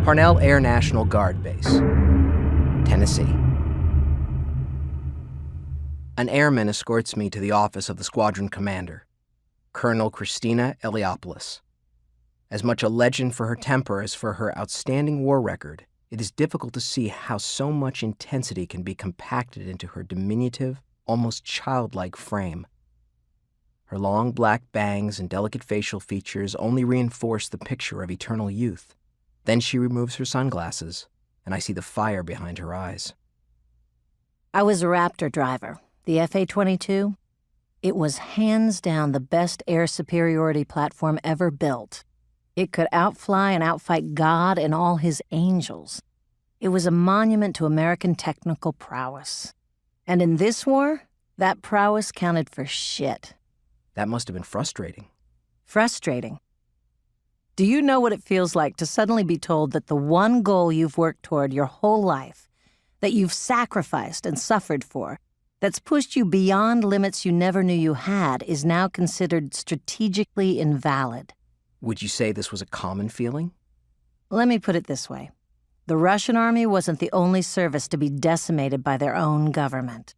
Parnell Air National Guard Base, Tennessee. An airman escorts me to the office of the squadron commander, Colonel Christina Eliopoulos. As much a legend for her temper as for her outstanding war record, it is difficult to see how so much intensity can be compacted into her diminutive, almost childlike frame. Her long black bangs and delicate facial features only reinforce the picture of eternal youth. Then she removes her sunglasses, and I see the fire behind her eyes. I was a Raptor driver. The FA-22, it was hands down the best air superiority platform ever built. It could outfly and outfight God and all his angels. It was a monument to American technical prowess. And in this war, that prowess counted for shit. That must have been frustrating. Frustrating. Do you know what it feels like to suddenly be told that the one goal you've worked toward your whole life, that you've sacrificed and suffered for, that's pushed you beyond limits you never knew you had, is now considered strategically invalid? Would you say this was a common feeling? Let me put it this way. The Russian army wasn't the only service to be decimated by their own government.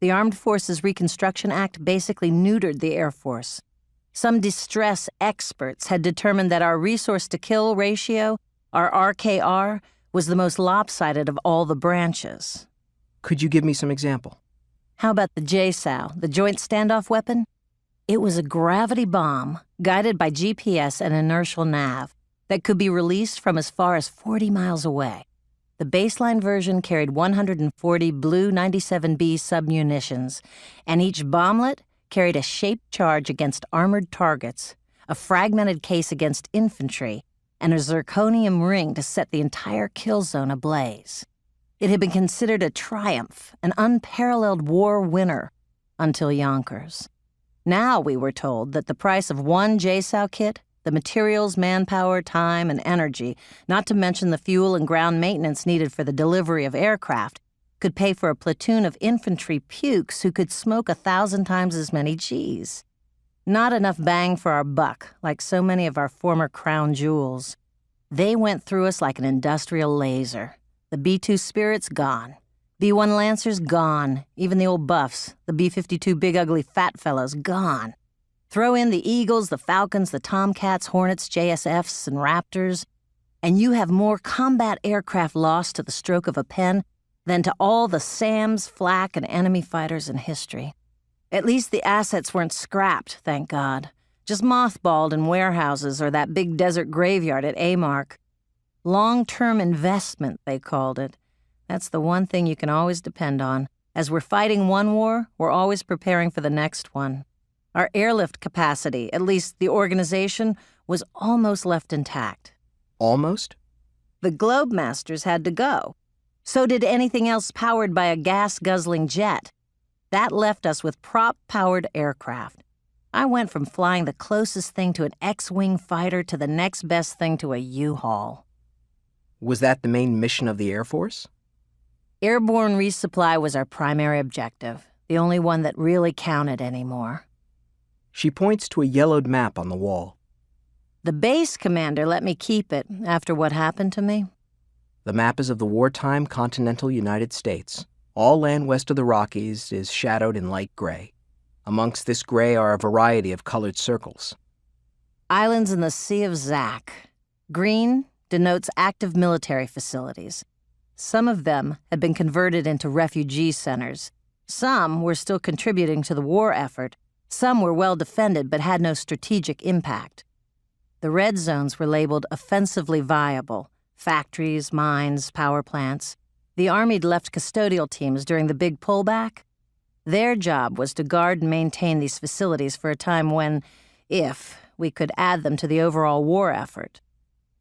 The Armed Forces Reconstruction Act basically neutered the Air Force. Some distress experts had determined that our resource-to-kill ratio, our RKR, was the most lopsided of all the branches. Could you give me some example? How about the JSOW, the Joint Standoff Weapon? It was a gravity bomb, guided by GPS and inertial nav, that could be released from as far as 40 miles away. The baseline version carried 140 Blue 97B submunitions, and each bomblet carried a shaped charge against armored targets, a fragmented case against infantry, and a zirconium ring to set the entire kill zone ablaze. It had been considered a triumph, an unparalleled war winner, until Yonkers. Now we were told that the price of one JSOW kit, the materials, manpower, time, and energy, not to mention the fuel and ground maintenance needed for the delivery of aircraft, could pay for a platoon of infantry pukes who could smoke 1,000 times as many Gs. Not enough bang for our buck, like so many of our former crown jewels. They went through us like an industrial laser. The B-2 Spirit's gone. B-1 Lancers gone. Even the old buffs, the B-52 big ugly fat fellows, gone. Throw in the Eagles, the Falcons, the Tomcats, Hornets, JSFs, and Raptors, and you have more combat aircraft lost to the stroke of a pen than to all the SAMs, flak, and enemy fighters in history. At least the assets weren't scrapped, thank God. Just mothballed in warehouses or that big desert graveyard at Amark. Long-term investment, they called it. That's the one thing you can always depend on. As we're fighting one war, we're always preparing for the next one. Our airlift capacity, at least the organization, was almost left intact. Almost? The Globemasters had to go. So did anything else powered by a gas-guzzling jet. That left us with prop-powered aircraft. I went from flying the closest thing to an X-wing fighter to the next best thing to a U-Haul. Was that the main mission of the Air Force? Airborne resupply was our primary objective, the only one that really counted anymore. She points to a yellowed map on the wall. The base commander let me keep it after what happened to me. The map is of the wartime continental United States. All land west of the Rockies is shadowed in light gray. Amongst this gray are a variety of colored circles. Islands in the Sea of Zack. Green denotes active military facilities. Some of them had been converted into refugee centers. Some were still contributing to the war effort. Some were well defended but had no strategic impact. The red zones were labeled offensively viable. Factories, mines, power plants. The Army'd left custodial teams during the big pullback. Their job was to guard and maintain these facilities for a time when, if, we could add them to the overall war effort.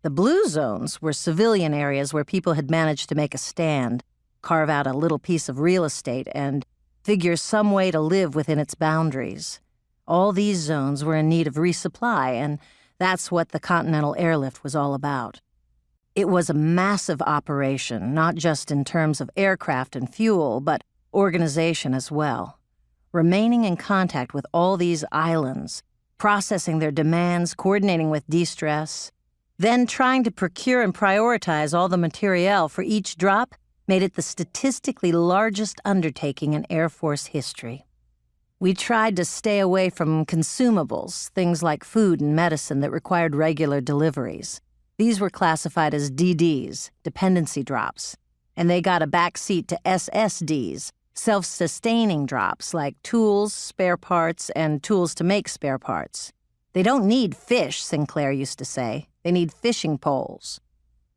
The blue zones were civilian areas where people had managed to make a stand, carve out a little piece of real estate, and figure some way to live within its boundaries. All these zones were in need of resupply, and that's what the Continental Airlift was all about. It was a massive operation, not just in terms of aircraft and fuel, but organization as well. Remaining in contact with all these islands, processing their demands, coordinating with de-stress. Then trying to procure and prioritize all the materiel for each drop made it the statistically largest undertaking in Air Force history. We tried to stay away from consumables, things like food and medicine that required regular deliveries. These were classified as DDs, dependency drops, and they got a backseat to SSDs, self-sustaining drops like tools, spare parts, and tools to make spare parts. They don't need fish, Sinclair used to say. They need fishing poles.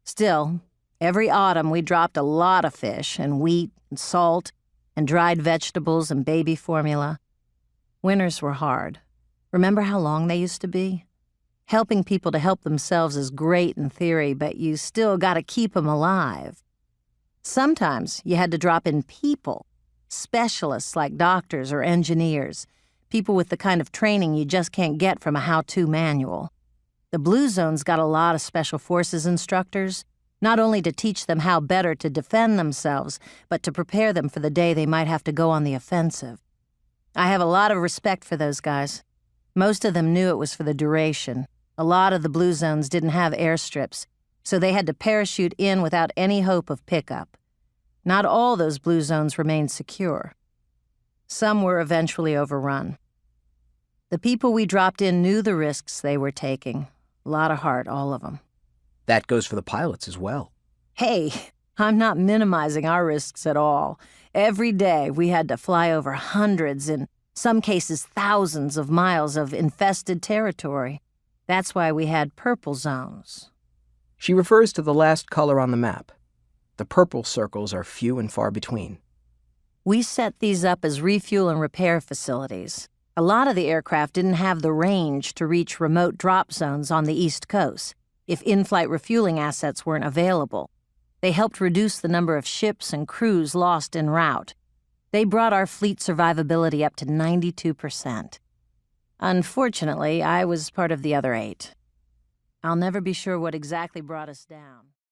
Still, every autumn we dropped a lot of fish and wheat and salt and dried vegetables and baby formula. Winters were hard. Remember how long they used to be? Helping people to help themselves is great in theory, but you still gotta keep them alive. Sometimes you had to drop in people, specialists like doctors or engineers, people with the kind of training you just can't get from a how-to manual. The Blue Zone's got a lot of Special Forces instructors, not only to teach them how better to defend themselves, but to prepare them for the day they might have to go on the offensive. I have a lot of respect for those guys. Most of them knew it was for the duration. A lot of the Blue Zones didn't have airstrips, so they had to parachute in without any hope of pickup. Not all those Blue Zones remained secure. Some were eventually overrun. The people we dropped in knew the risks they were taking. A lot of heart, all of them. That goes for the pilots as well. Hey, I'm not minimizing our risks at all. Every day we had to fly over hundreds, in some cases thousands of miles of infested territory. That's why we had purple zones. She refers to the last color on the map. The purple circles are few and far between. We set these up as refuel and repair facilities. A lot of the aircraft didn't have the range to reach remote drop zones on the East Coast if in-flight refueling assets weren't available. They helped reduce the number of ships and crews lost en route. They brought our fleet survivability up to 92%. Unfortunately, I was part of the other 8. I'll never be sure what exactly brought us down.